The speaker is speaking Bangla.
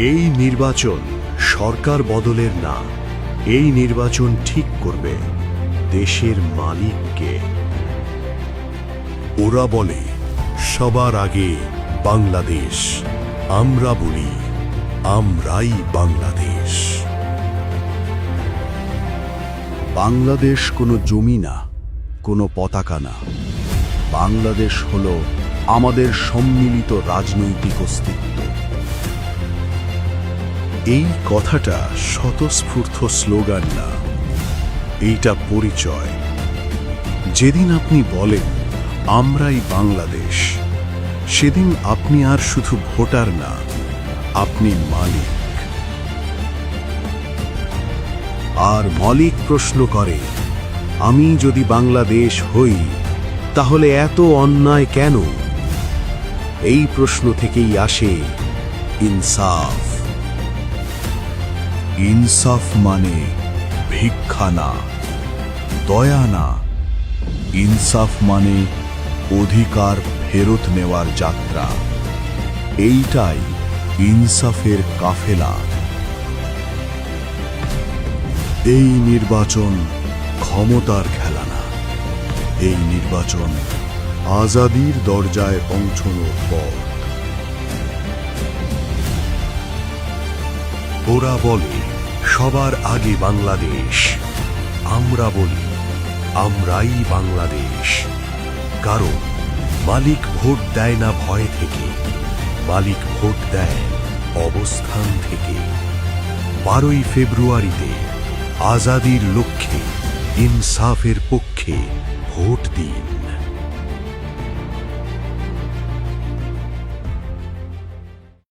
এই নির্বাচন সরকার বদলের না, এই নির্বাচন ঠিক করবে দেশের মালিককে। ওরা বলে সবার আগে বাংলাদেশ, আমরা বলি আমরাই বাংলাদেশ। বাংলাদেশ কোনো জমি না, কোনো পতাকা না, বাংলাদেশ হলো আমাদের সম্মিলিত রাজনৈতিক অস্তিত্ব। এই কথাটা স্বতঃস্ফূর্ত স্লোগান না, এইটা পরিচয়। যেদিন আপনি বলেন আমরাই বাংলাদেশ, সেদিন আপনি আর শুধু ভোটার না, আপনি মালিক। আর মালিক প্রশ্ন করে, আমি যদি বাংলাদেশ হই তাহলে এত অন্যায় কেন? এই প্রশ্ন থেকেই আসে ইনসাফ। ইনসাফ মানে ভিক্ষা না, দয়া না, ইনসাফ মানে অধিকার ফেরত নেওয়ার যাত্রা। এইটাই ইনসাফের কাফেলা। এই নির্বাচন ক্ষমতার খেলা না, এই নির্বাচন আজাদির দরজায় পৌঁছানোর পথ। ওরা বলে সবার আগে বাংলাদেশ, আমরা বলি আমরাই বাংলাদেশ। কারণ মালিক ভোট দেয় না ভয় থেকে, মালিক ভোট দেয় অবস্থান থেকে। 12ই ফেব্রুয়ারিতে আজাদির লক্ষ্যে ইনসাফের পক্ষে ভোট দিন।